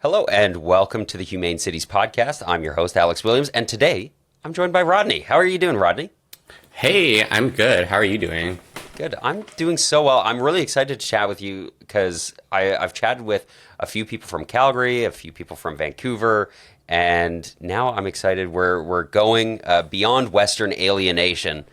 Hello and welcome to the Humane Cities podcast. I'm your host, Alex Williams, and today I'm joined by Rodney. How are you doing, Rodney? Hey, I'm good. How are you doing? Good. I'm doing so well. I'm really excited to chat with you because I've chatted with a few people from Calgary, a few people from Vancouver, and now I'm excited. We're going beyond Western alienation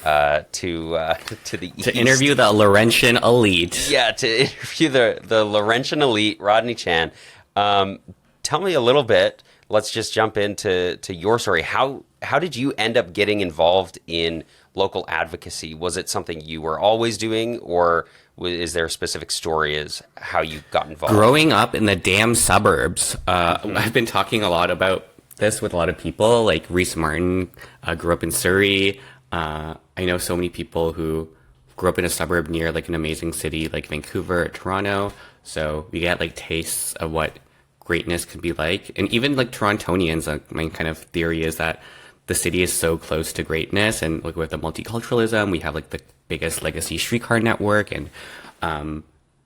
to the east. To interview the Laurentian elite. Yeah, to interview the Laurentian elite, Rodney Chan. Tell me a little bit. Let's just jump into your story. How did you end up getting involved in local advocacy? Was it something you were always doing, or is there a specific story as how you got involved? Growing up in the damn suburbs, I've been talking a lot about this with a lot of people. Like Reese Martin grew up in Surrey. I know so many people who grew up in a suburb near like an amazing city like Vancouver or Toronto. So we get like tastes of what greatness can be like. And even like Torontonians, my kind of theory is that the city is so close to greatness, and like with the multiculturalism, we have like the biggest legacy streetcar network, and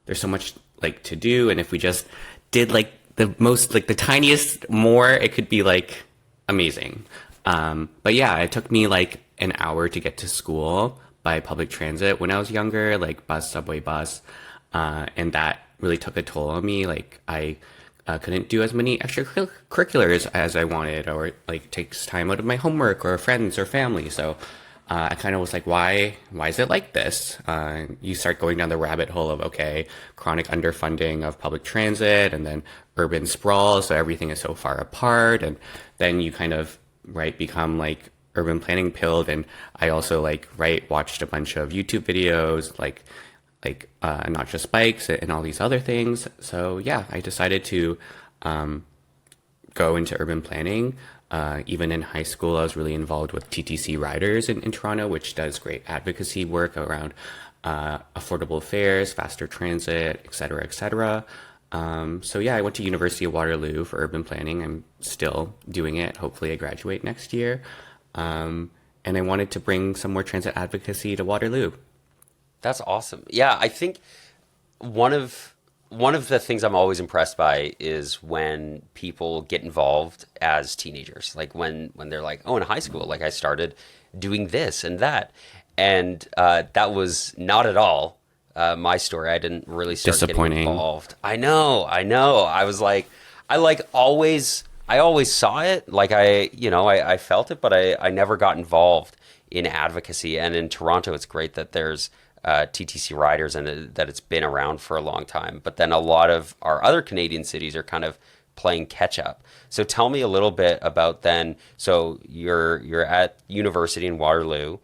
there's so much like to do. And if we just did like the most, like the tiniest more, it could be like amazing. But yeah, it took me like an hour to get to school by public transit when I was younger, like bus, subway, bus. And that really took a toll on me. Like I couldn't do as many extracurriculars as I wanted, or like takes time out of my homework or friends or family. So I kind of was like, why is it like this? You start going down the rabbit hole of, okay, chronic underfunding of public transit, and then urban sprawl. So everything is so far apart. And then you kind of, become like urban planning pilled. And I also watched a bunch of YouTube videos, not just bikes and all these other things. So yeah, I decided to go into urban planning. Even in high school, I was really involved with TTC Riders in Toronto, which does great advocacy work around affordable fares, faster transit, et cetera, et cetera. So yeah, I went to University of Waterloo for urban planning. I'm still doing it. Hopefully I graduate next year. And I wanted to bring some more transit advocacy to Waterloo. That's awesome. Yeah, I think one of the things I'm always impressed by is when people get involved as teenagers. Like when they're like, oh, in high school, like I started doing this and that. And that was not at all my story. I didn't really start getting involved. I know. I was like, I always saw it. Like I felt it, but I never got involved in advocacy. And in Toronto, it's great that there's TTC Riders and that it's been around for a long time. But then a lot of our other Canadian cities are kind of playing catch up. So tell me a little bit about then. So you're at university in Waterloo.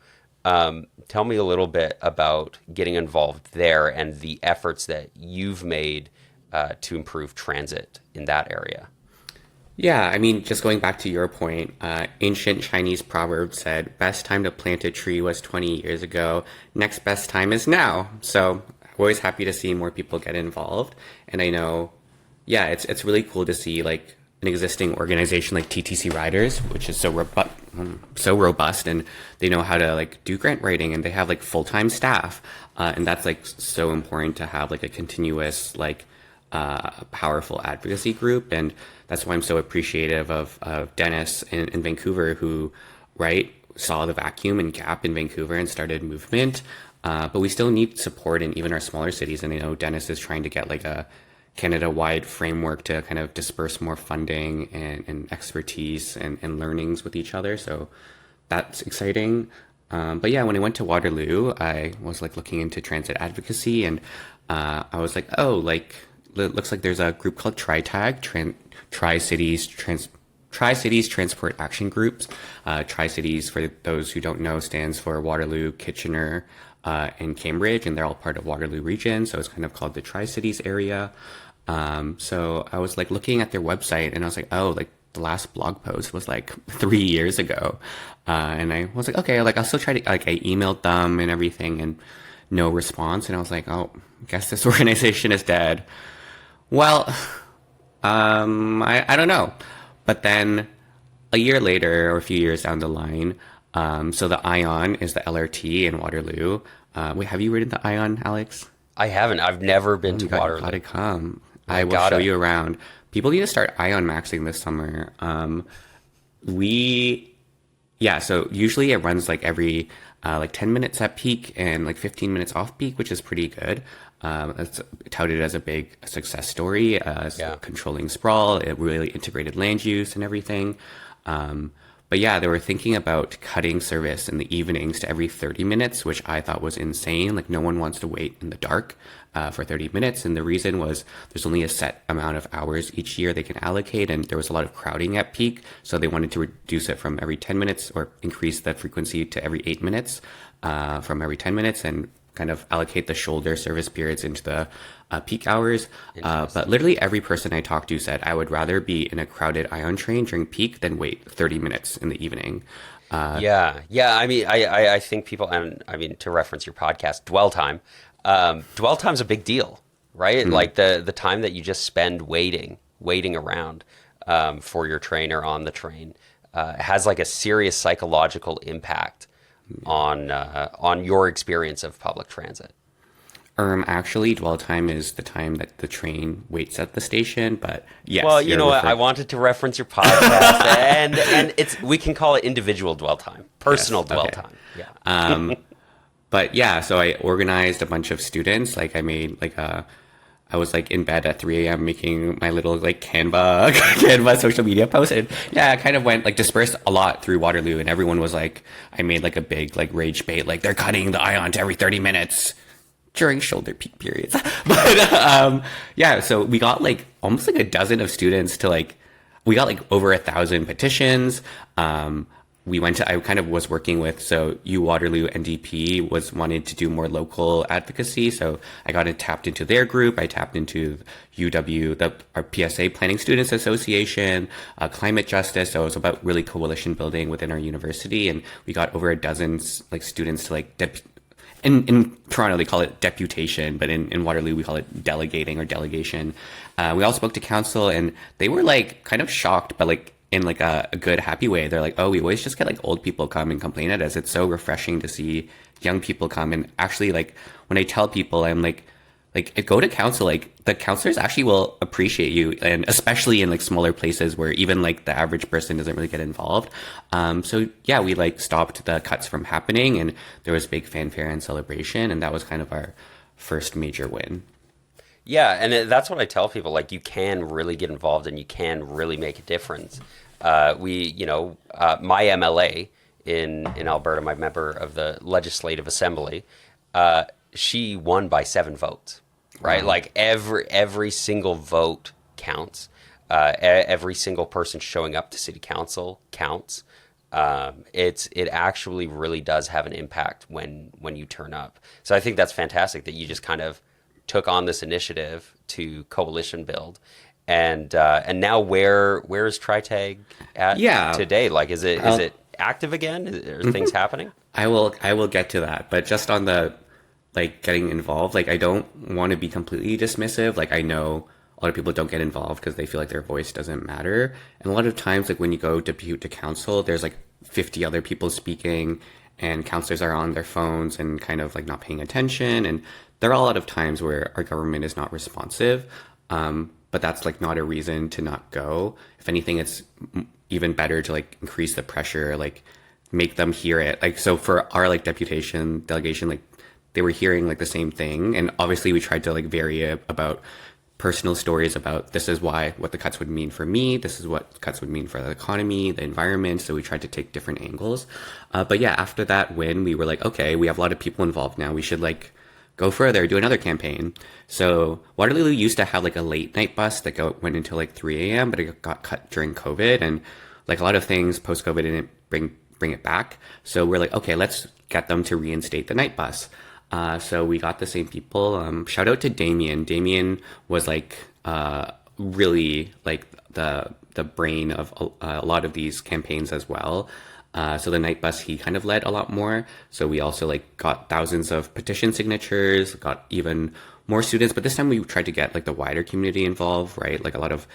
Tell me a little bit about getting involved there and the efforts that you've made to improve transit in that area. Yeah, I mean, just going back to your point, ancient Chinese proverb said, best time to plant a tree was 20 years ago. Next best time is now. So I'm always happy to see more people get involved. And I know, yeah, it's really cool to see like an existing organization like TTC Riders, which is so robust, and they know how to like do grant writing, and they have like full-time staff. And that's like so important to have like a continuous powerful advocacy group. And that's why I'm so appreciative of Dennis in Vancouver, who saw the vacuum and gap in Vancouver and started movement. But we still need support in even our smaller cities. And I know Dennis is trying to get like a Canada-wide framework to kind of disperse more funding and expertise and learnings with each other. So that's exciting. But yeah, when I went to Waterloo, I was like looking into transit advocacy, and I was like, oh, it looks like there's a group called TriTAG, Tri-Cities Transport Action Groups. Tri-Cities, for those who don't know, stands for Waterloo, Kitchener, and Cambridge, and they're all part of Waterloo region. So it's kind of called the Tri-Cities area. So I was like looking at their website, and I was like, oh, like the last blog post was like 3 years ago. And I was like, okay, like I'll still try to, like I emailed them and everything, and no response. And I was like, oh, I guess this organization is dead. Well, I don't know. But then a year later, or a few years down the line, so the ION is the LRT in Waterloo. Wait, have you ridden the ION, Alex? I haven't. I've never been to Waterloo. Gotta come. I I will show gotta. you around. People need to start ion maxing this summer. We Yeah, so usually it runs like every like 10 minutes at peak and like 15 minutes off peak, which is pretty good. It's touted as a big success story, as Yeah. controlling sprawl, it really integrated land use and everything. Um, but yeah, they were thinking about cutting service in the evenings to every 30 minutes, which I thought was insane. Like no one wants to wait in the dark for 30 minutes. And the reason was there's only a set amount of hours each year they can allocate. And there was a lot of crowding at peak. So they wanted to reduce it from every 10 minutes or increase the frequency to every 8 minutes from every 10 minutes and kind of allocate the shoulder service periods into the peak hours. But literally every person I talked to said, I would rather be in a crowded ion train during peak than wait 30 minutes in the evening. Yeah, yeah. I mean, I think people, and I mean, to reference your podcast, dwell time. Dwell time's a big deal, right? Like the time that you just spend waiting around for your train or on the train has like a serious psychological impact on your experience of public transit. Actually, dwell time is the time that the train waits at the station. But yes, Well, you you're know what? I referring. wanted to reference your podcast, and it's we can call it individual dwell time, personal Yes, dwell okay. time. Yeah. But yeah, so I organized a bunch of students. Like I made like I was like in bed at 3 a.m. making my little like Canva social media post. And yeah, I kind of went like dispersed a lot through Waterloo and everyone was like, I made like a big like rage bait, like they're cutting the ion to every 30 minutes during shoulder peak periods. But yeah, so we got like almost like a dozen of students to like, we got like over 1,000 petitions. We went to, I kind of was working with, so U Waterloo NDP was wanted to do more local advocacy. So I got tapped into their group. I tapped into our PSA Planning Students Association, climate justice. So it was about really coalition building within our university. And we got over a dozen like students to like, in Toronto, they call it deputation, but in Waterloo, we call it delegating or delegation. We all spoke to council and they were like kind of shocked, but like in like a good, happy way. They're like, oh, we always just get like old people come and complain at us. It's so refreshing to see young people come. And actually, like when I tell people, I'm like go to council, like the counselors actually will appreciate you. And especially in like smaller places where even like the average person doesn't really get involved. So yeah, we like stopped the cuts from happening and there was big fanfare and celebration. And that was kind of our first major win. Yeah, and that's what I tell people. Like, you can really get involved, and you can really make a difference. My MLA in Alberta, my member of the Legislative Assembly, she won by 7 votes. Right, Wow. like every single vote counts. Every single person showing up to city council counts. It actually really does have an impact when you turn up. So I think that's fantastic that you just kind of took on this initiative to coalition build, and now where is TriTAG at Yeah. today? Like, is I'll- it active again? Are things happening? I will get to that, but just on the like getting involved, like I don't want to be completely dismissive. Like I know a lot of people don't get involved because they feel like their voice doesn't matter. And a lot of times, like when you go depute to council, there's like 50 other people speaking and counselors are on their phones and kind of like not paying attention. And there are a lot of times where our government is not responsive. But that's like not a reason to not go. If anything, it's even better to like increase the pressure, like make them hear it. Like, so for our like delegation, like they were hearing like the same thing. And obviously we tried to like vary it about personal stories about this is what the cuts would mean for me. This is what cuts would mean for the economy, the environment. So we tried to take different angles. But yeah, after that win, we were like, okay, we have a lot of people involved now. We should like go further, do another campaign. So Waterloo used to have like a late night bus that went until like 3 a.m., but it got cut during COVID. And like a lot of things post COVID didn't bring it back. So we're like, okay, let's get them to reinstate the night bus. So we got the same people. Shout out to Damien. Damien was like really like the brain of a lot of these campaigns as well. So the night bus, he kind of led a lot more. So we also like got thousands of petition signatures, got even more students. But this time we tried to get like the wider community involved, right? Like a lot of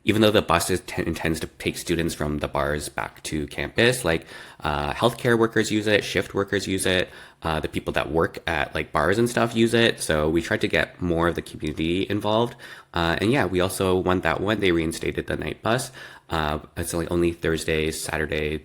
even though the bus intends to take students from the bars back to campus, like healthcare workers use it, shift workers use it, the people that work at like bars and stuff use it. So we tried to get more of the community involved. And yeah, we also won that one. They reinstated the night bus. It's like only Thursday, Saturday,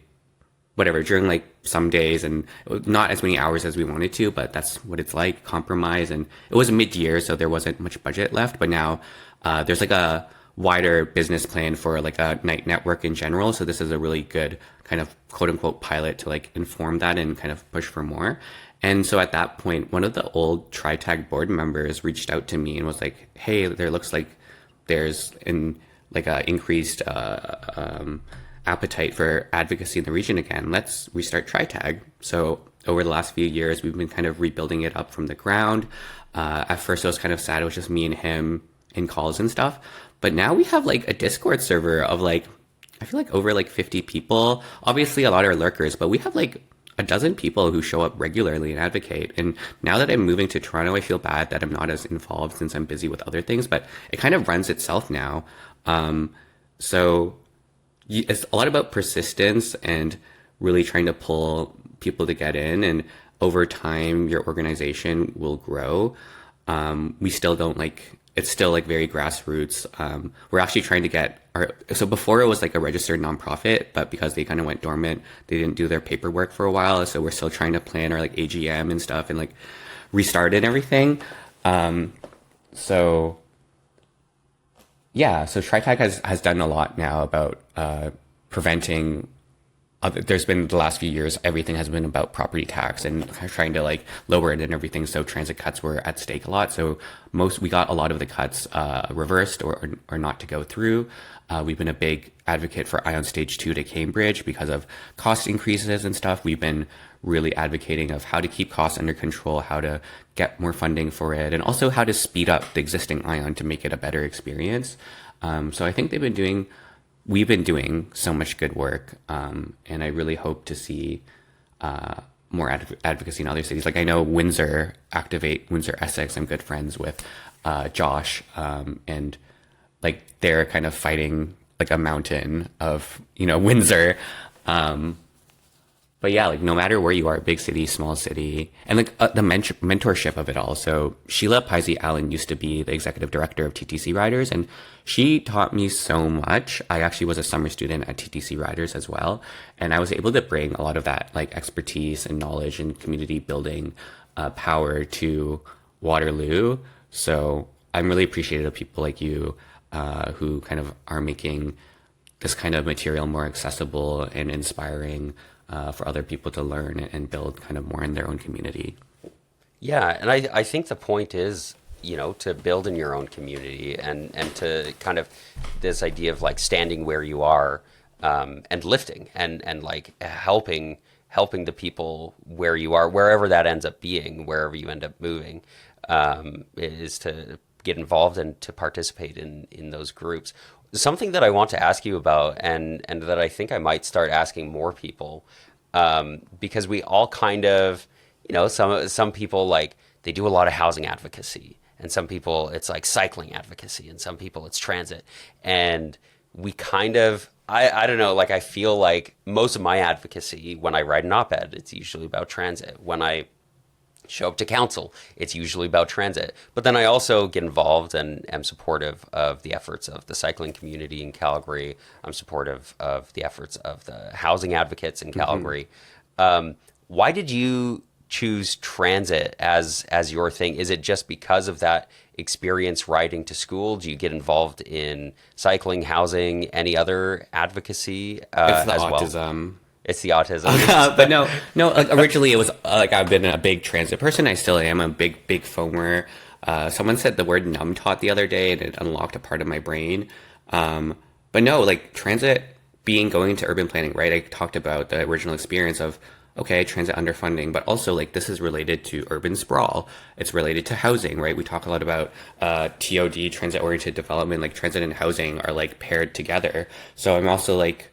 whatever, during like some days, and not as many hours as we wanted to, but that's what it's like, compromise. And it was mid-year, so there wasn't much budget left, but now there's like a wider business plan for like a night network in general. So this is a really good kind of quote unquote pilot to like inform that and kind of push for more. And so at that point, one of the old TriTAG board members reached out to me and was like, hey, there looks like there's like a increased appetite for advocacy in the region again. Let's restart TriTAG. So over the last few years, we've been kind of rebuilding it up from the ground. At first, it was kind of sad. It was just me and him in calls and stuff. But now we have like a Discord server of like, I feel like over like 50 people. Obviously, a lot are lurkers, but we have like a dozen people who show up regularly and advocate. And now that I'm moving to Toronto, I feel bad that I'm not as involved since I'm busy with other things, but it kind of runs itself now. So it's a lot about persistence and really trying to pull people to get in, and over time your organization will grow. We still don't like, it's still like very grassroots. We're actually trying to get so before it was like a registered nonprofit, but because they kind of went dormant, they didn't do their paperwork for a while. So we're still trying to plan our like AGM and stuff and like restart and everything. So yeah, so TriTAG has done a lot now about preventing. There's been the last few years, everything has been about property tax and trying to like lower it and everything. So transit cuts were at stake a lot. So we got a lot of the cuts reversed or not to go through. We've been a big advocate for Ion Stage 2 to Cambridge because of cost increases and stuff. We've been really advocating of how to keep costs under control, how to get more funding for it, and also how to speed up the existing Ion to make it a better experience. So I think we've been doing so much good work, and I really hope to see more advocacy in other cities. Like I know Windsor Essex. I'm good friends with Josh, and like they're kind of fighting like a mountain of Windsor. But yeah, like no matter where you are, big city, small city, and like the mentorship of it all. So Sheila Pisey Allen used to be the executive director of TTC Riders, and she taught me so much. I actually was a summer student at TTC Riders as well, and I was able to bring a lot of that like expertise and knowledge and community building power to Waterloo. So I'm really appreciative of people like you who kind of are making this kind of material more accessible and inspiring for other people to learn and build kind of more in their own community. Yeah, and I think the point is, to build in your own community and to kind of this idea of like standing where you are and lifting and like helping the people where you are, wherever that ends up being, wherever you end up moving, is to get involved and to participate in those groups. Something that I want to ask you about, and that I think I might start asking more people, because we all kind of, some people like they do a lot of housing advocacy, and some people it's like cycling advocacy, and some people it's transit, and we kind of, I don't know, like I feel like most of my advocacy when I write an op-ed, it's usually about transit. When I show up to council, it's usually about transit. But then I also get involved and am supportive of the efforts of the cycling community in Calgary. I'm supportive of the efforts of the housing advocates in Calgary. Why did you choose transit as your thing? Is it just because of that experience riding to school? Do you get involved in cycling, housing, any other advocacy It's the as autism. well? It's the autism. But no. Like originally it was like I've been a big transit person. I still am a big foamer. Someone said the word numb tot the other day, and it unlocked a part of my brain. But no, like transit going to urban planning, right? I talked about the original experience of transit underfunding, but also like this is related to urban sprawl. It's related to housing, right? We talk a lot about TOD, transit oriented development. Like transit and housing are like paired together. So I'm also like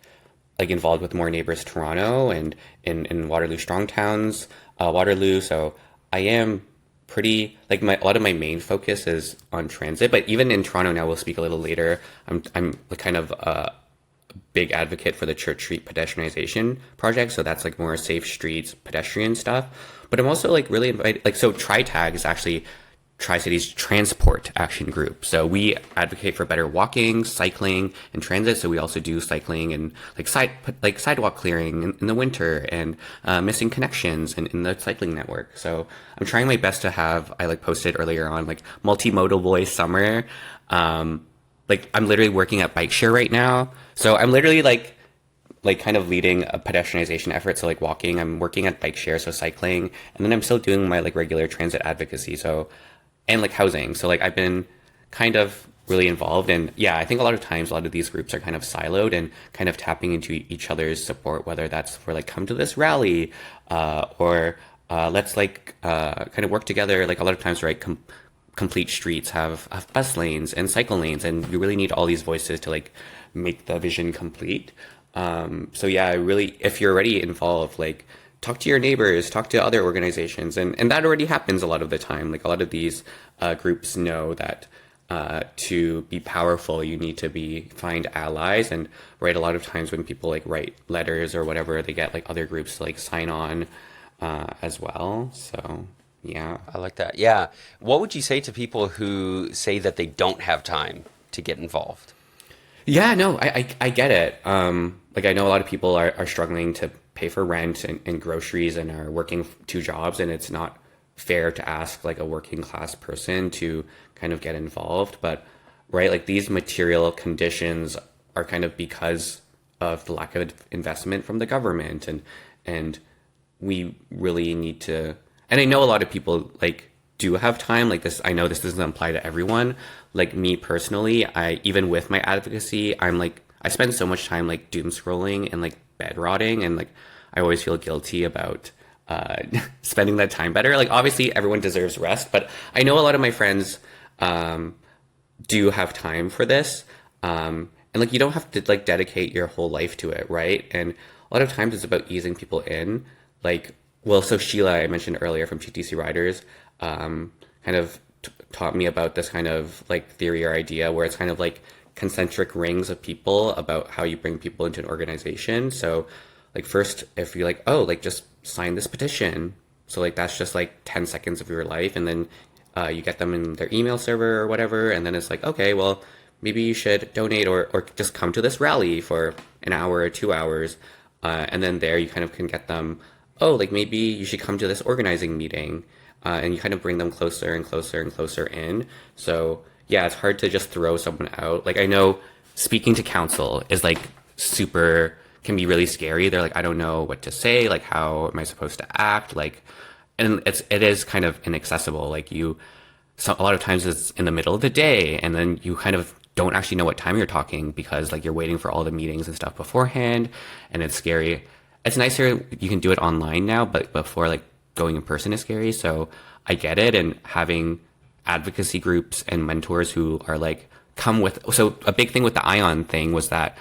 involved with More Neighbors Toronto and in Waterloo Strong Towns, Waterloo. So I am pretty like my a lot of my main focus is on transit, but even in Toronto now, we'll speak a little later. I'm like kind of big advocate for the Church Street pedestrianization project. So that's like more safe streets, pedestrian stuff. But I'm also like really invited, like, so TriTAG is actually Tri-Cities Transport Action Group. So we advocate for better walking, cycling, and transit. So we also do cycling and like sidewalk clearing in the winter and missing connections in the cycling network. So I'm trying my best to have, I like posted earlier on, like multimodal boy summer. Like I'm literally working at bike share right now. So I'm literally like kind of leading a pedestrianization effort. So like walking, I'm working at bike share, so cycling, and then I'm still doing my like regular transit advocacy. So, and like housing. So like I've been kind of really involved. And yeah, I think a lot of times, a lot of these groups are kind of siloed and kind of tapping into each other's support, whether that's for like, come to this rally, or let's like kind of work together. Like a lot of times, right? Complete streets have bus lanes and cycle lanes, and you really need all these voices to like make the vision complete. So yeah, I really, if you're already involved, like talk to your neighbors, talk to other organizations, and that already happens a lot of the time. Like a lot of these groups know that to be powerful, you need to find allies, and right, a lot of times when people like write letters or whatever, they get like other groups to like sign on as well. So yeah. I like that. Yeah. What would you say to people who say that they don't have time to get involved? Yeah, no, I get it. Like I know a lot of people are struggling to pay for rent and groceries and are working two jobs, and it's not fair to ask like a working class person to kind of get involved. But right, like these material conditions are kind of because of the lack of investment from the government, and we really need to. And I know a lot of people like do have time like this. I know this doesn't apply to everyone. Like me personally, I even with my advocacy, I'm like I spend so much time like doom scrolling and like bed rotting, and like I always feel guilty about spending that time better. Like obviously everyone deserves rest, but I know a lot of my friends do have time for this, and like you don't have to like dedicate your whole life to it, right? And a lot of times it's about easing people in, like. Well, so Sheila, I mentioned earlier from TTC Riders, kind of taught me about this kind of like theory or idea where it's kind of like concentric rings of people about how you bring people into an organization. So like first, if you're like, oh, like just sign this petition. So like that's just like 10 seconds of your life. And then you get them in their email server or whatever. And then it's like, okay, well, maybe you should donate or just come to this rally for an hour or 2 hours. And then there you kind of can get them, oh, like maybe you should come to this organizing meeting, and you kind of bring them closer and closer and closer in. So yeah, it's hard to just throw someone out. Like I know speaking to council is like can be really scary. They're like, I don't know what to say. Like, how am I supposed to act? Like, and it is kind of inaccessible. Like a lot of times it's in the middle of the day, and then you kind of don't actually know what time you're talking because like you're waiting for all the meetings and stuff beforehand, and it's scary. It's nicer you can do it online now, but before like going in person is scary. So I get it. And having advocacy groups and mentors who are like so a big thing with the Ion thing was that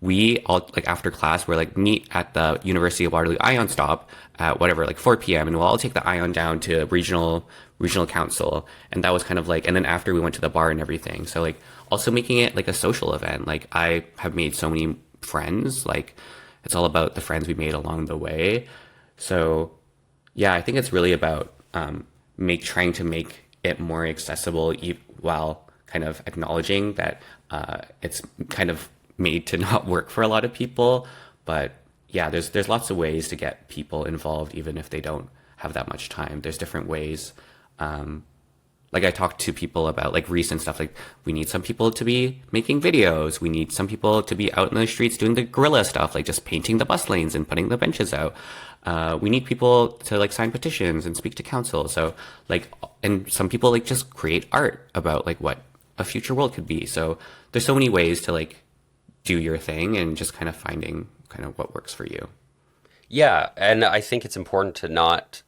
we all like after class we're like meet at the University of Waterloo Ion stop at whatever like 4 p.m. and we'll all take the Ion down to regional council, and that was kind of like, and then after we went to the bar and everything. So like also making it like a social event. Like I have made so many friends, like it's all about the friends we made along the way. So yeah, I think it's really about trying to make it more accessible while kind of acknowledging that it's kind of made to not work for a lot of people. But yeah, there's lots of ways to get people involved, even if they don't have that much time. There's different ways. Like I talked to people about like recent stuff, like we need some people to be making videos. We need some people to be out in the streets doing the guerrilla stuff, like just painting the bus lanes and putting the benches out. We need people to like sign petitions and speak to council. So like, and some people like just create art about like what a future world could be. So there's so many ways to like do your thing and just kind of finding kind of what works for you. Yeah, and I think it's important to not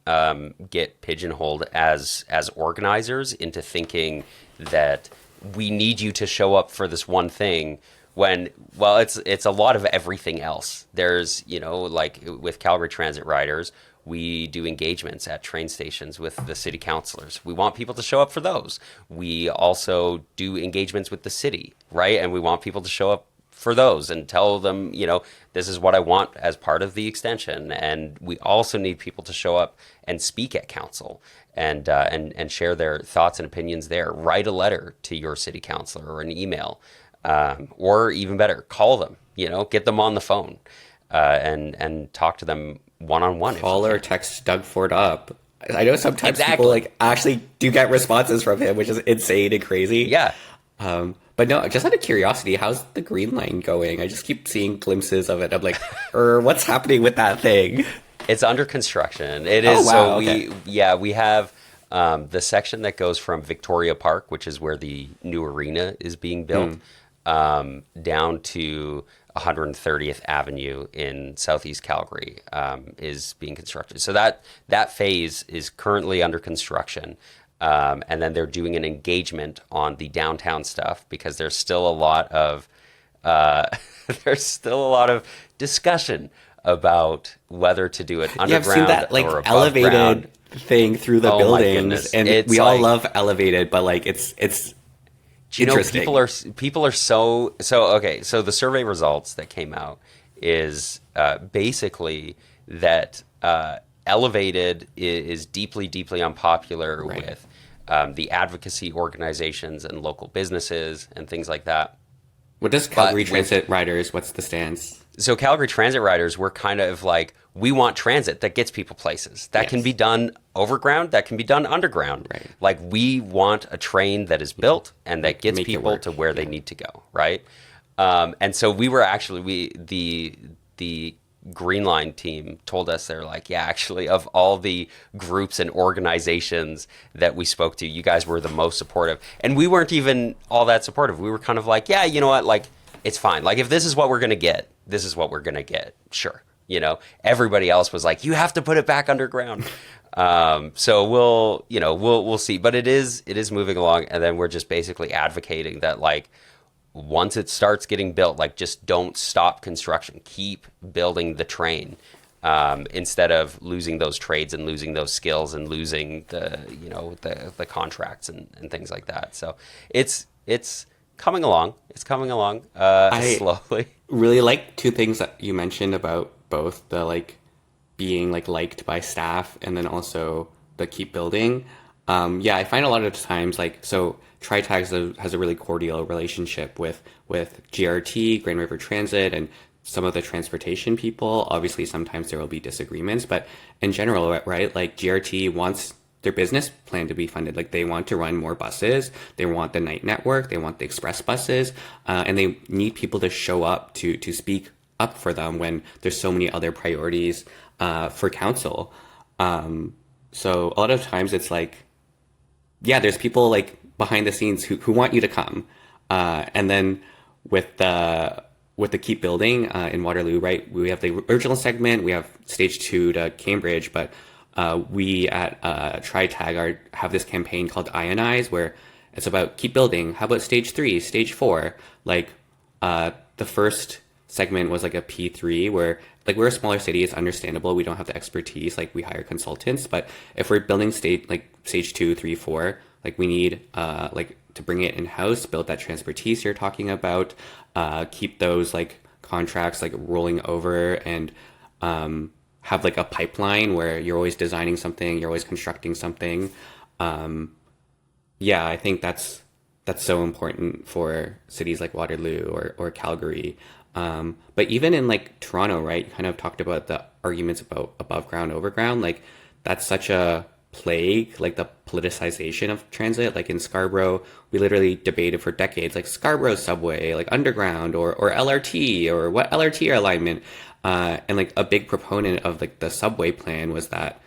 get pigeonholed as organizers into thinking that we need you to show up for this one thing when, well, it's a lot of everything else. There's, like with Calgary Transit Riders, We do engagements at train stations with the city councilors. We want people to show up for those. We also do engagements with the city, right? And we want people to show up for those and tell them, this is what I want as part of the extension. And we also need people to show up and speak at council and share their thoughts and opinions there. Write a letter to your city councilor or an email, or even better, call them. Get them on the phone and talk to them one-on-one. Call or text Doug Ford up. I know sometimes people like actually do get responses from him, which is insane and crazy. Yeah. But no, just out of curiosity, how's the Green Line going? I just keep seeing glimpses of it. I'm like, what's happening with that thing? It's under construction. It is. Wow, so we have the section that goes from Victoria Park, which is where the new arena is being built, down to 130th Avenue in Southeast Calgary is being constructed. So that phase is currently under construction. And then they're doing an engagement on the downtown stuff because there's still a lot of discussion about whether to do it underground I've seen that like or above elevated ground. thing through the buildings, and we all love elevated, but like it's interesting. People are so okay. So the survey results that came out is basically that elevated is deeply, deeply unpopular with the advocacy organizations and local businesses and things like that. What does Calgary Transit Riders? What's the stance? So Calgary Transit Riders, we're kind of like, we want transit that gets people places. That can be done overground, that can be done underground. Right. Like, we want a train that is built and that gets people to where they need to go, right? And so we were actually, the Green Line team told us, they're like, yeah, actually, of all the groups and organizations that we spoke to, you guys were the most supportive. And we weren't even all that supportive. We were kind of like, yeah, you know what, like, it's fine. Like, if this is what we're going to get, this is what we're going to get. Sure. Everybody else was like, you have to put it back underground. So we'll see. But it is moving along. And then we're just basically advocating that, like, once it starts getting built, like, just don't stop construction. Keep building the train, instead of losing those trades and losing those skills and losing the contracts and things like that. So it's coming along. It's coming along slowly. Really like two things that you mentioned about both the like being like liked by staff and then also the keep building. I find a lot of times like, so TriTAG has a really cordial relationship with GRT, Grand River Transit, and some of the transportation people. Obviously, sometimes there will be disagreements, but in general, right, like GRT wants their business plan to be funded. Like, they want to run more buses, they want the night network, they want the express buses, and they need people to show up to speak up for them when there's so many other priorities for council. So a lot of times it's like, yeah, there's people like behind the scenes who want you to come. And then with the keep building in Waterloo, right, we have the original segment, we have stage 2 to Cambridge, but we at TriTAG have this campaign called Ionize, where it's about keep building. How about stage 3, stage 4? Like, the first segment was like a P3, where like we're a smaller city, it's understandable, we don't have the expertise, like we hire consultants, but if we're building stage 2, 3, 4, like we need like to bring it in-house, build that expertise you're talking about, keep those like contracts like rolling over, and have like a pipeline where you're always designing something, you're always constructing something. I think that's so important for cities like Waterloo or Calgary. But even in like Toronto, right, you kind of talked about the arguments about above ground, overground. Like, that's such a plague, like the politicization of transit. Like in Scarborough, we literally debated for decades, like Scarborough subway, like underground or LRT, or what LRT alignment. And like a big proponent of like the subway plan was that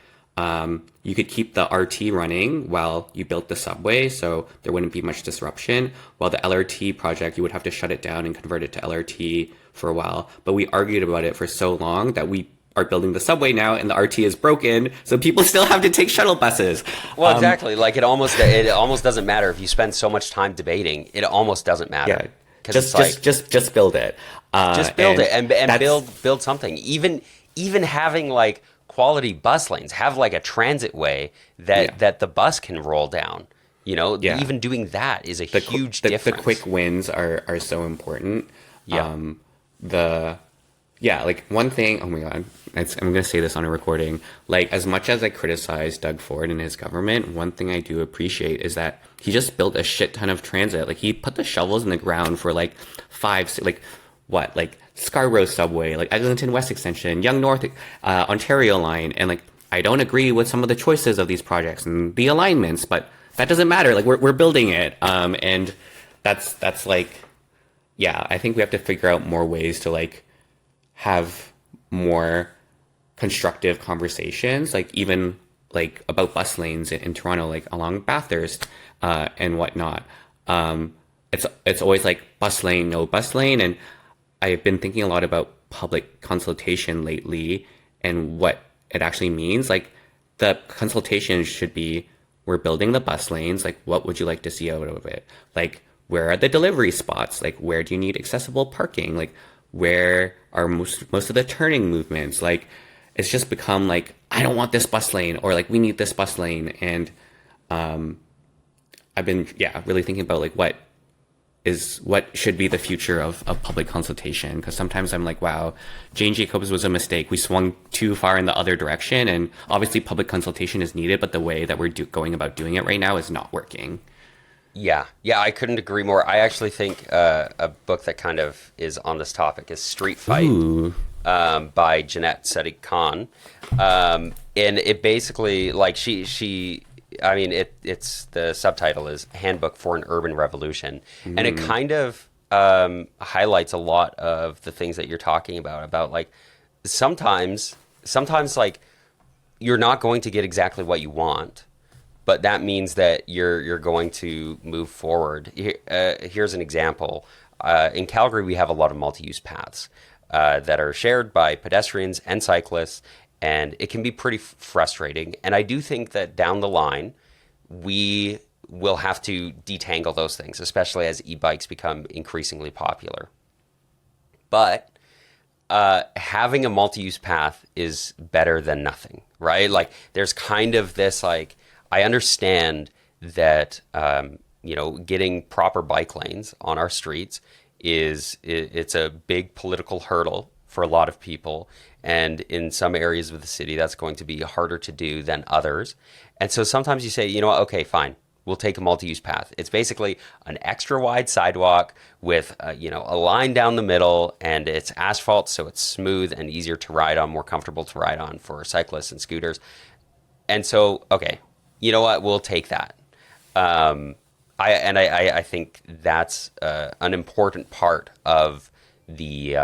you could keep the RT running while you built the subway, so there wouldn't be much disruption. While the LRT project, you would have to shut it down and convert it to LRT for a while. But we argued about it for so long that we are building the subway now, and the RT is broken, so people still have to take shuttle buses. Well, exactly. Like, it almost doesn't matter if you spend so much time debating. It almost doesn't matter. Yeah, just build it. Just build it and build something. Even having like quality bus lanes, have like a transit way Yeah. that the bus can roll down. Yeah. Even doing that is a huge The difference. quick wins are so important. Yeah. The Yeah, like one thing, oh my God, I'm going to say this on a recording. Like, as much as I criticize Doug Ford and his government, one thing I do appreciate is that he just built a shit ton of transit. Like, he put the shovels in the ground for like like Scarborough Subway, like Eglinton West Extension, Young North, Ontario Line. And like, I don't agree with some of the choices of these projects and the alignments, but that doesn't matter. Like, we're building it. And that's like, yeah, I think we have to figure out more ways to like, have more constructive conversations, like even like about bus lanes in Toronto, like along Bathurst and whatnot. It's always like bus lane, no bus lane, and I've been thinking a lot about public consultation lately and what it actually means. Like the consultation should be, we're building the bus lanes. Like, what would you like to see out of it? Like, where are the delivery spots? Like, where do you need accessible parking? Like, where are most of the turning movements? Like, it's just become like, I don't want this bus lane, or like, we need this bus lane. And I've been really thinking about like what should be the future of public consultation, because sometimes I'm like, wow, Jane Jacobs was a mistake. We swung too far in the other direction, and obviously public consultation is needed, but the way that we're going about doing it right now is not working. Yeah, I couldn't agree more. I actually think a book that kind of is on this topic is Street Fight by Jeanette Sedik Khan, and it basically like I mean it's the subtitle is Handbook for an Urban Revolution, and it kind of highlights a lot of the things that you're talking about like sometimes like you're not going to get exactly what you want. But that means that you're going to move forward. Here's an example. In Calgary, we have a lot of multi-use paths that are shared by pedestrians and cyclists, and it can be pretty frustrating. And I do think that down the line, we will have to detangle those things, especially as e-bikes become increasingly popular. But having a multi-use path is better than nothing, right? Like, there's kind of this like, I understand that getting proper bike lanes on our streets it's a big political hurdle for a lot of people, and in some areas of the city that's going to be harder to do than others. And so sometimes you say, you know what, okay, fine, we'll take a multi-use path. It's basically an extra wide sidewalk with a line down the middle, and it's asphalt, so it's smooth and easier to ride on, more comfortable to ride on for cyclists and scooters. And so, okay, you know what? We'll take that. I think that's an important part of the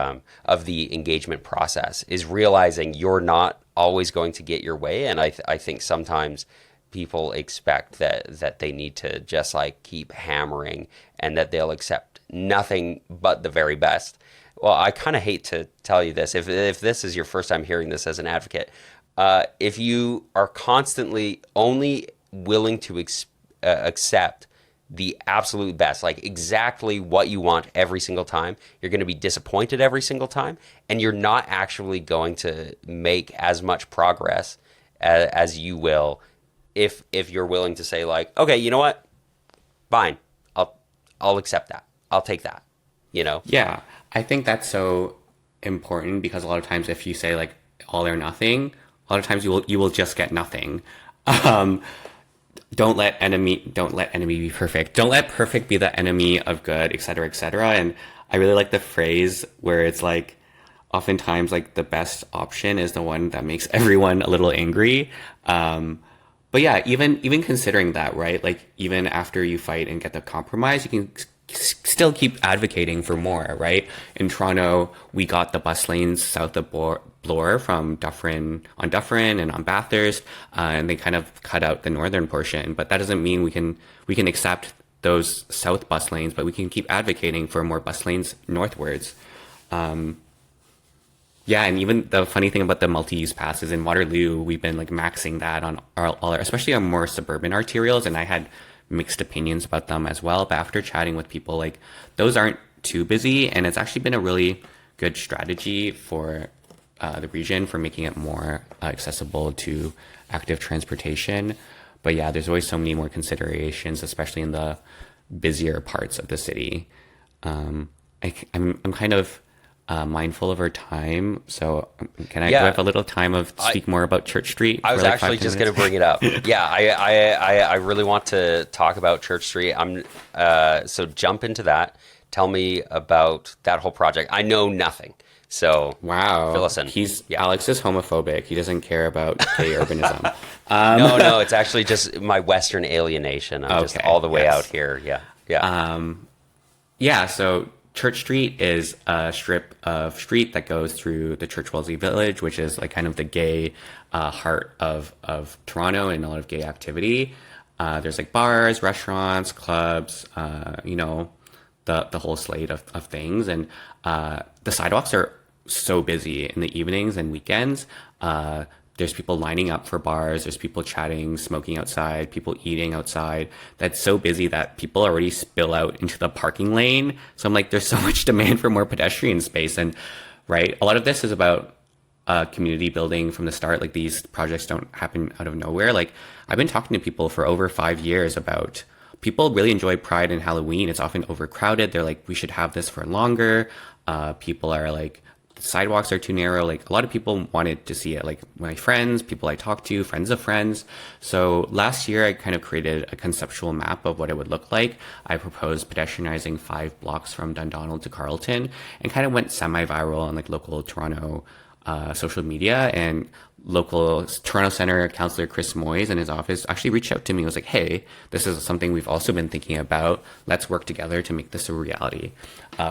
engagement process, is realizing you're not always going to get your way. And I think sometimes people expect that they need to just like keep hammering and that they'll accept nothing but the very best. Well, I kind of hate to tell you this. If this is your first time hearing this as an advocate, if you are constantly only willing to accept the absolute best, like exactly what you want every single time, you're going to be disappointed every single time, and you're not actually going to make as much progress as you will if you're willing to say like, okay, you know what, fine, I'll accept that, I'll take that, Yeah, I think that's so important, because a lot of times if you say like all or nothing, a lot of times you will just get nothing. Don't let enemy be perfect. Don't let perfect be the enemy of good, et cetera, et cetera. And I really like the phrase where it's like, oftentimes like the best option is the one that makes everyone a little angry. But yeah, even considering that, right? Like even after you fight and get the compromise, you can still keep advocating for more, right? In Toronto, we got the bus lanes south of Bloor from Dufferin and on Bathurst, and they kind of cut out the northern portion. But that doesn't mean we can accept those south bus lanes, but we can keep advocating for more bus lanes northwards. Yeah, and even the funny thing about the multi-use passes in Waterloo, we've been like maxing that on all our, especially on more suburban arterials, and I had mixed opinions about them as well. But after chatting with people, like those aren't too busy, and it's actually been a really good strategy for the region for making it more accessible to active transportation. But yeah, there's always so many more considerations, especially in the busier parts of the city. I'm kind of mindful of our time, so can I do I have a little time of speak more about Church Street? I was like actually just going to bring it up. Yeah, I really want to talk about Church Street. So jump into that. Tell me about that whole project. I know nothing. So wow, fill us in. Alex is homophobic. He doesn't care about gay urbanism. No, it's actually just my Western alienation. I'm just all the way out here. Yeah. So Church Street is a strip of street that goes through the Church Wellesley Village, which is like kind of the gay heart of Toronto and a lot of gay activity. There's like bars, restaurants, clubs, the whole slate of things. And the sidewalks are so busy in the evenings and weekends. There's people lining up for bars. There's people chatting, smoking outside, people eating outside. That's so busy that people already spill out into the parking lane. So I'm like, there's so much demand for more pedestrian space. And right, a lot of this is about community building from the start. Like these projects don't happen out of nowhere. Like I've been talking to people for over 5 years about people really enjoy Pride and Halloween. It's often overcrowded. They're like, we should have this for longer. People are like, sidewalks are too narrow. Like a lot of people wanted to see it, like my friends, people I talked to, friends of friends. So last year I kind of created a conceptual map of what it would look like. I proposed pedestrianizing 5 blocks from Dundonald to Carleton and kind of went semi-viral on like local Toronto social media, and local Toronto Centre Councillor Chris Moyes in his office actually reached out to me and was like, hey, this is something we've also been thinking about. Let's work together to make this a reality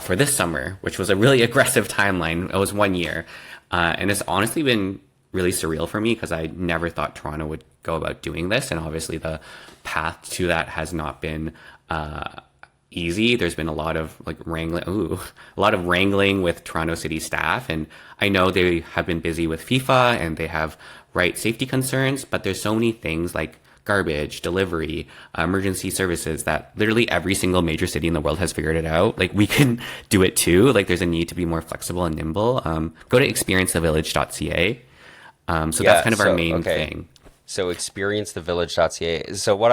for this summer, which was a really aggressive timeline. It was 1 year. And it's honestly been really surreal for me because I never thought Toronto would go about doing this. And obviously the path to that has not been easy. There's been a lot of wrangling with Toronto City staff, and I know they have been busy with FIFA and they have safety concerns, but there's so many things like garbage, delivery, emergency services that literally every single major city in the world has figured it out. Like we can do it too. Like there's a need to be more flexible and nimble. Go to experiencethevillage.ca. So that's kind of our main thing. So experiencethevillage.ca. So what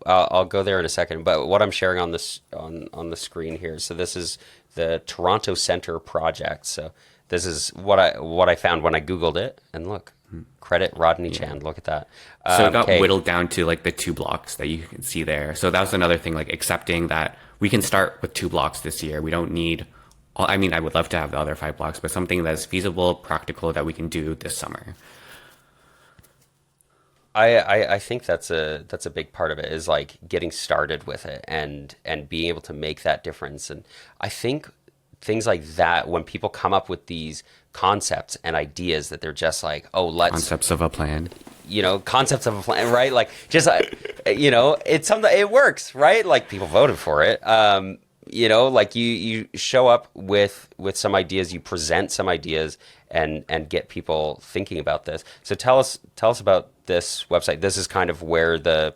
I'll go there in a second, but what I'm sharing on this on the screen here. So this is the Toronto Centre project. So this is what I found when I Googled it, and look, credit Rodney Chan. Look at that. So it got whittled down to like the 2 blocks that you can see there. So that was another thing, like accepting that we can start with 2 blocks this year. We don't need. I mean, I would love to have the other 5 blocks, but something that's feasible, practical that we can do this summer. I think that's a big part of it, is like getting started with it and being able to make that difference. And I think things like that, when people come up with these concepts and ideas, that they're just like, concepts of a plan, right? Like just it's something, it works, right? Like people voted for it. Like you show up with some ideas, you present some ideas and get people thinking about this. So tell us about this website. This is kind of where the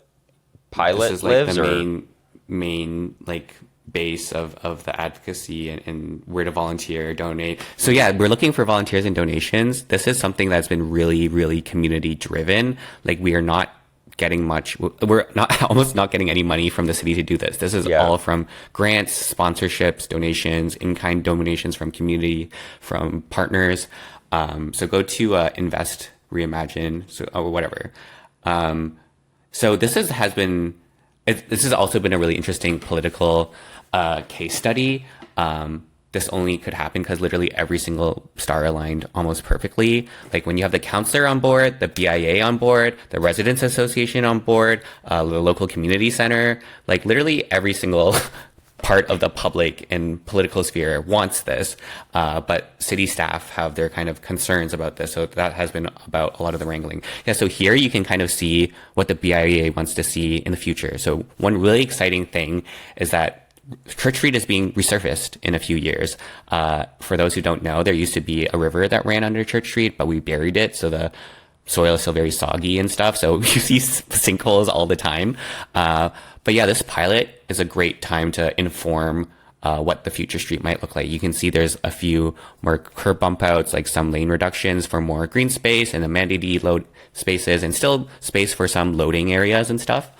pilot this is lives, the main like base of the advocacy and where to volunteer, donate. So yeah, we're looking for volunteers and donations. This is something that's been really, really community driven. Like we are not getting much. We're almost not getting any money from the city to do this. This is all from grants, sponsorships, donations, in-kind donations from community, from partners. So go to Invest Reimagine, or whatever. So this has also been a really interesting political case study. This only could happen because literally every single star aligned almost perfectly. Like when you have the councillor on board, the BIA on board, the residents association on board, the local community center, like literally every single part of the public and political sphere wants this. But city staff have their kind of concerns about this. So that has been about a lot of the wrangling. Yeah. So here you can kind of see what the BIA wants to see in the future. So one really exciting thing is that Church Street is being resurfaced in a few years. For those who don't know, there used to be a river that ran under Church Street, but we buried it. So the soil is still very soggy and stuff. So you see sinkholes all the time. But yeah, this pilot is a great time to inform what the future street might look like. You can see there's a few more curb bump outs, like some lane reductions for more green space and amenity load spaces, and still space for some loading areas and stuff.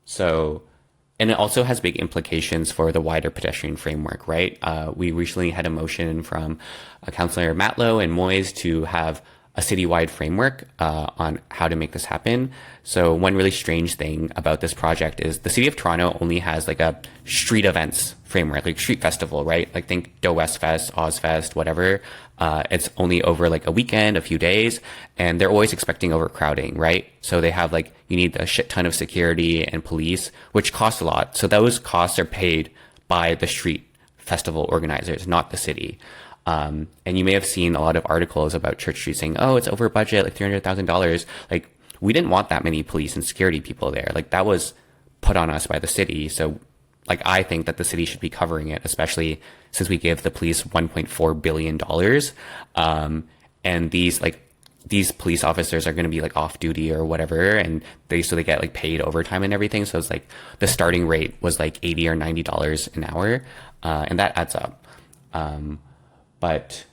So, and it also has big implications for the wider pedestrian framework, right? We recently had a motion from Councillor Matlow and Moyes to have a citywide framework on how to make this happen. So one really strange thing about this project is the city of Toronto only has like a street events framework, like street festival, right? Like think Doe West Fest, Ozfest, whatever. It's only over like a weekend, a few days, and they're always expecting overcrowding, right? So they have like, you need a shit ton of security and police, which costs a lot. So those costs are paid by the street festival organizers, not the city. And you may have seen a lot of articles about Church Street saying, oh, it's over budget, like $300,000. Like, we didn't want that many police and security people there. Like, that was put on us by the city. So, like, I think that the city should be covering it, especially since we give the police $1.4 billion. And these police officers are going to be like off duty or whatever. And so they get like paid overtime and everything. So it's like the starting rate was like $80 or $90 an hour. And that adds up. But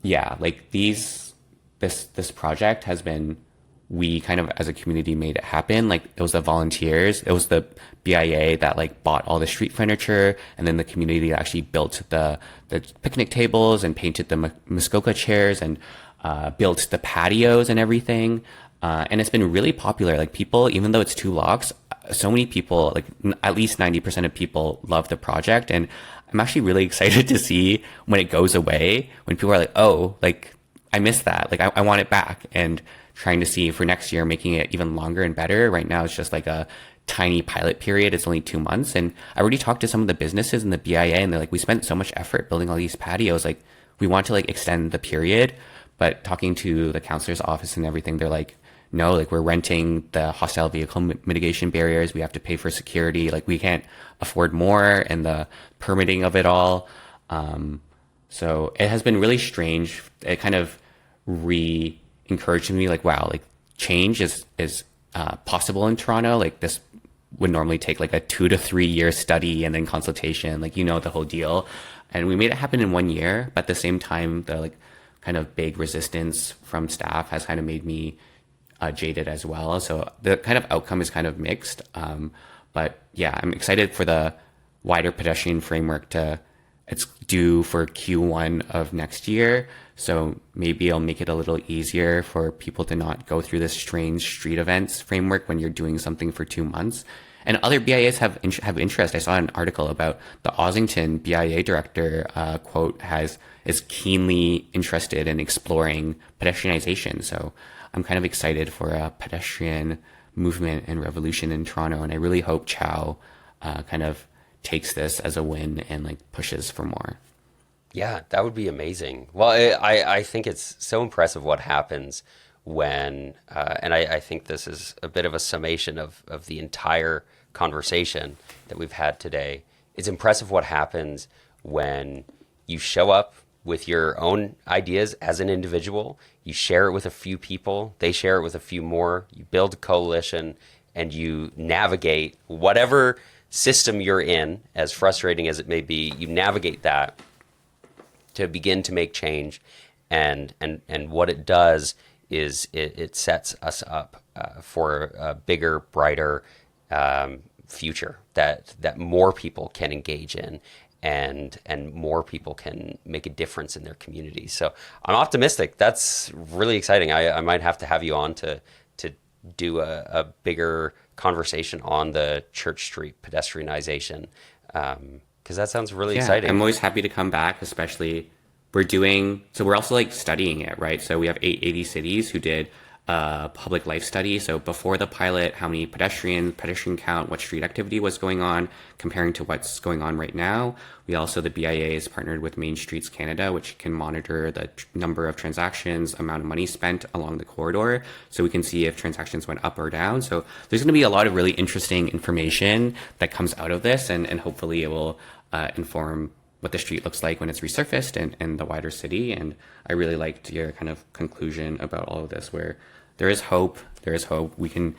yeah, like this project has been, we kind of as a community made it happen. Like it was the volunteers, it was the BIA that like bought all the street furniture, and then the community actually built the picnic tables and painted the Muskoka chairs and built the patios and everything. And it's been really popular. Like people, even though it's 2 blocks, so many people, like at least 90% of people love the project. And I'm actually really excited to see when it goes away, when people are like, oh, like I missed that. Like I want it back, and trying to see for next year, making it even longer and better. Right now, it's just like a tiny pilot period. It's only 2 months. And I already talked to some of the businesses in the BIA, and they're like, we spent so much effort building all these patios. Like we want to like extend the period, but talking to the counselor's office and everything, they're like, no, like we're renting the hostile vehicle mitigation barriers. We have to pay for security. Like we can't afford more, and the permitting of it all. So it has been really strange. It kind of encouraged me like, wow, like change is possible in Toronto. Like this would normally take like a 2 to 3 year study and then consultation, like, the whole deal. And we made it happen in 1 year, but at the same time, the like kind of big resistance from staff has kind of made me jaded as well. So the kind of outcome is kind of mixed. But yeah, I'm excited for the wider pedestrian framework it's due for Q1 of next year. So maybe it'll make it a little easier for people to not go through this strange street events framework when you're doing something for 2 months. And other BIAs have interest. I saw an article about the Ossington BIA director, quote, is keenly interested in exploring pedestrianization. So I'm kind of excited for a pedestrian movement and revolution in Toronto. And I really hope Chow kind of takes this as a win and like pushes for more. Yeah, that would be amazing. Well, I think it's so impressive what happens when, and I think this is a bit of a summation of the entire conversation that we've had today. It's impressive what happens when you show up with your own ideas as an individual, you share it with a few people, they share it with a few more, you build a coalition, and you navigate whatever system you're in, as frustrating as it may be, you navigate that to begin to make change. And what it does is it sets us up for a bigger, brighter future that more people can engage in, and more people can make a difference in their community. So I'm optimistic. That's really exciting. I might have to have you on to do a bigger conversation on the Church Street pedestrianization, because that sounds really exciting. I'm always happy to come back, especially we're also like studying it, right? So we have 80 cities who did a public life study. So before the pilot, how many pedestrian count, what street activity was going on, comparing to what's going on right now. The BIA is partnered with Main Streets Canada, which can monitor the number of transactions, amount of money spent along the corridor. So we can see if transactions went up or down. So there's going to be a lot of really interesting information that comes out of this, and hopefully it will inform what the street looks like when it's resurfaced and the wider city. And I really liked your kind of conclusion about all of this, where there is hope. We can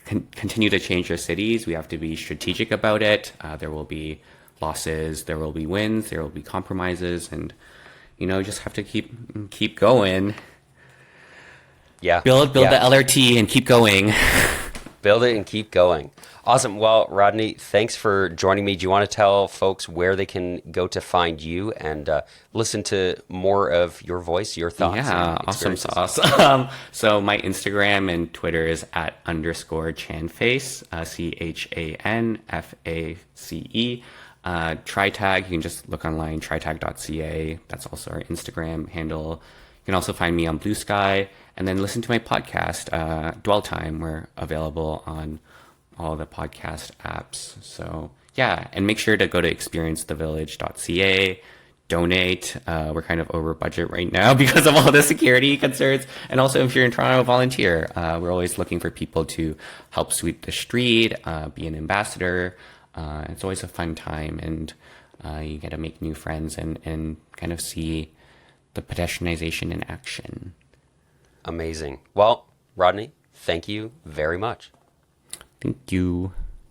continue to change our cities. We have to be strategic about it. There will be losses, there will be wins, there will be compromises, and just have to keep going. Yeah. Build Yeah. the LRT and keep going. Build it and keep going. Awesome. Well, Rodney, thanks for joining me. Do you want to tell folks where they can go to find you and listen to more of your voice, your thoughts? Yeah, and awesome experiences? sauce. So my Instagram and Twitter is at _Chanface, CHANFACE. TriTAG, you can just look online, tritag.ca. That's also our Instagram handle. You can also find me on Blue Sky, and then listen to my podcast, Dwell Time. We're available on all the podcast apps. So yeah, and make sure to go to experiencethevillage.ca, donate. We're kind of over budget right now because of all the security concerns. And also, if you're in Toronto, volunteer. We're always looking for people to help sweep the street, be an ambassador. It's always a fun time, and you get to make new friends and kind of see the pedestrianization in action. Amazing. Well, Rodney, thank you very much. Thank you.